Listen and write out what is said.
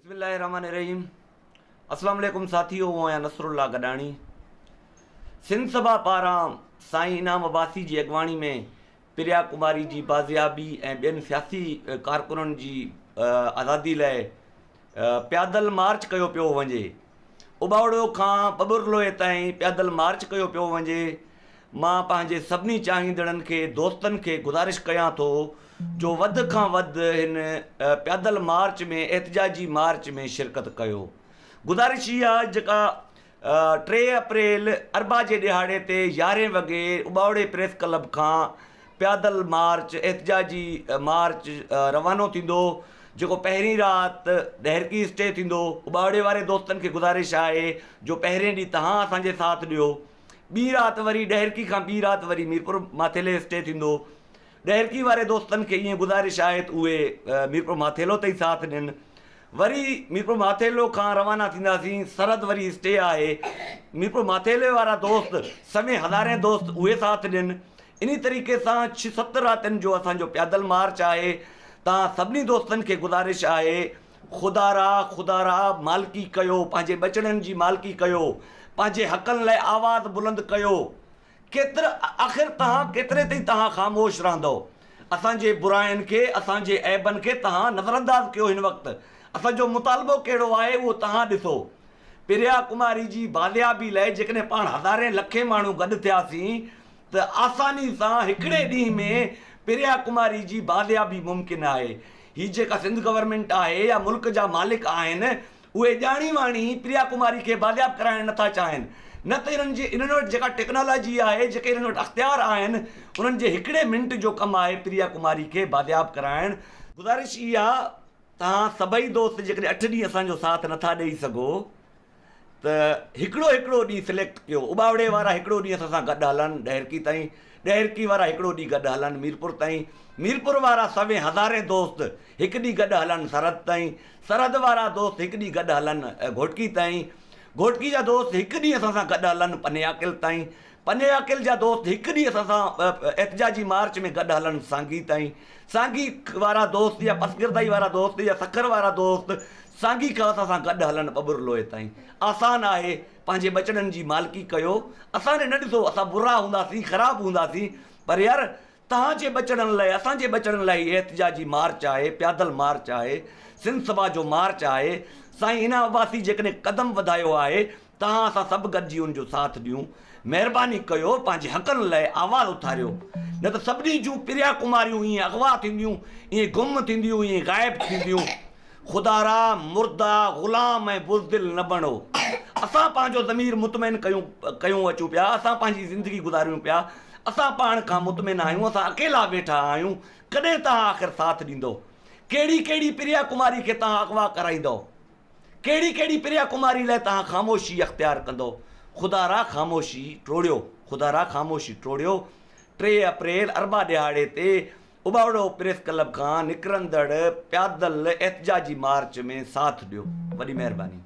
बिस्मिल्लाहिर्रहमानिर्रहीम। अस्सलाम वालेकुम साथियों, आहियां नसरुल्लाह गडाणी। सिंध सभा पारां साईं इनाम अब्बासी जी अॻवाणी में प्रिया कुमारी जी बाज़ियाबी ऐं ॿियनि सियासी कारकुननि जी आज़ादी लाइ पैदल मार्च कयो पियो वञे। उॿावड़ो खां बबुरलोए ताईं पैदल मार्च कयो पियो वञे। मां पंहिंजे सभिनी चाहींदड़नि खे, दोस्तनि खे गुज़ारिश कयां थो जो वधि खां वधि हिन पैदल मार्च में, एहतजाजी मार्च में शिरकत कयो। गुज़ारिश इहा जेका 3 अप्रैल अरबा जे ॾिहाड़े ते 11 वॻे उॿावड़े प्रेस क्लब खां पैदल मार्च, एहतजाजी मार्च रवानो थींदो, जेको पहिरीं राति डहरकी स्टे थींदो। उॿावड़े वारे दोस्तनि खे गुज़ारिश आहे जो पहिरें ॾींहुं तव्हां असांजे साथ ॾियो। ॿी राति वरी डहरकी खां ॿी राति वरी मीरपुर माथेले स्टे थींदो। डहरकी वारे दोस्तनि खे ईअं गुज़ारिश आहे त उहे मीरपुर माथेलो ताईं साथ ॾियनि। वरी मीरपुर माथेलो खां रवाना थींदासीं, सरहद वरी स्टे आहे। मीरपुर माथेले वारा दोस्त समें हज़ारें दोस्त उहे साथ ॾियनि। इन तरीक़े सां 6-7 रातिनि जो असांजो पैदल मार्च आहे। तव्हां सभिनी दोस्तनि खे गुज़ारिश आहे, ख़ुदारा मालिकी कयो, पंहिंजे बचड़नि जी मालिकी कयो, पंहिंजे हक़नि लाइ आवाज़ बुलंद कयो। आख़िर तव्हां केतिरे ताईं तव्हां ख़ामोश रहंदो? असांजे बुराइनि खे, असांजे ऐबनि खे तव्हां नज़रअंदाज़ कयो। हिन वक़्तु असांजो मुतालबो कहिड़ो आहे उहो तव्हां ॾिसो। प्रिया कुमारी जी बाज़ियाबी लाइ जेकॾहिं पाण हज़ारें लखे माण्हू गॾु थियासीं त आसानी सां हिकिड़े ॾींहं में प्रिया कुमारी जी बाज़ियाबी मुमकिन आहे। हीअ जेका सिंध गवर्नमेंट आहे या मुल्क जा मालिक आहिनि, उहे ॼाणी वाणी प्रिया कुमारी खे बाज़ियाब कराइणु नथा चाहिनि। न त इन्हनि वटि जेका टेक्नोलॉजी आहे, जेके इन्हनि वटि अख़्तियार आहिनि, उन्हनि जे हिकिड़े मिंट जो कमु आहे प्रिया कुमारी खे बाज़ियाब कराइणु। गुज़ारिश इहा, तव्हां सभई दोस्त जेकॾहिं 8 ॾींहं असांजो साथ नथा ॾेई सघो त हिकिड़ो ॾींहुं सिलेक्ट कयो। उॿावड़े वारा हिकिड़ो ॾींहुं असां सां गॾु हलनि डहरकी ताईं, डहरकी वारा हिकिड़ो ॾींहुं गॾु हलनि मीरपुर ताईं, मीरपुर वारा सवें हज़ारें दोस्त हिकु ॾींहुं गॾु हलनि सरहद ताईं, सरहद वारा दोस्त हिकु ॾींहुं गॾु हलनि घोटकी ताईं, घोटकी जा दोस्त हिकु ॾींहुं असां सां गॾु हलनि पनेआकिल ताईं, पनेआकिल जा दोस्त हिकु ॾींहुं असां सां एहतजाजी मार्च में गॾु हलनि सांगी ताईं, सांगी वारा दोस्त या पसगिरदाई वारा दोस्त या सखर वारा दोस्त सांगी खां असां सां गॾु हलनि बबुरलोए ताईं। आसान आहे, पंहिंजे बचड़नि जी मालिकी कयो। असां न ॾिसो असां बुरा हूंदासीं, ख़राबु हूंदासीं, पर यार तव्हांजे बचड़नि लाइ, असांजे बचड़नि लाइ एहतजाजी मार्च आहे, पैदल मार्च आहे, सिंध सभा जो मार्च आहे। साईं इनाम अब्बासी जेकॾहिं क़दम वधायो आहे, तव्हां असां सभु गॾिजी उनजो साथ ॾियूं। महिरबानी कयो, पंहिंजे हक़नि लाइ आवाज़ु उथारियो। न त सभिनी जूं प्रिया कुमारियूं ईअं अगवा थींदियूं, ईअं गुम थींदियूं, ईअं ग़ाइबु थींदियूं। ख़ुदारा, मुर्दा, ग़ुलाम ऐं बुज़दिल न बणो। असां पंहिंजो ज़मीर मुतमइन कयूं अचूं पिया, असां पंहिंजी ज़िंदगी गुज़ारियूं पिया, असां पाण खां मुतमिन आहियूं, असां अकेला वेठा आहियूं। कॾहिं तव्हां आख़िर साथ ॾींदो? कहिड़ी प्रिया कुमारी खे तव्हां अगवा कराईंदो? कहिड़ी प्रिया कुमारी लाइ तव्हां ख़ामोशी अख़्तियार कंदो? ख़ुदारा ख़ामोशी टोड़ियो, ख़ुदारा ख़ामोशी टोड़ियो। 3 अप्रैल अरबा ॾिहाड़े ते उॿावड़ो प्रेस क्लब खां निकिरंदड़ पैदल एहतजाजी मार्च में साथ ॾियो। वॾी महिरबानी।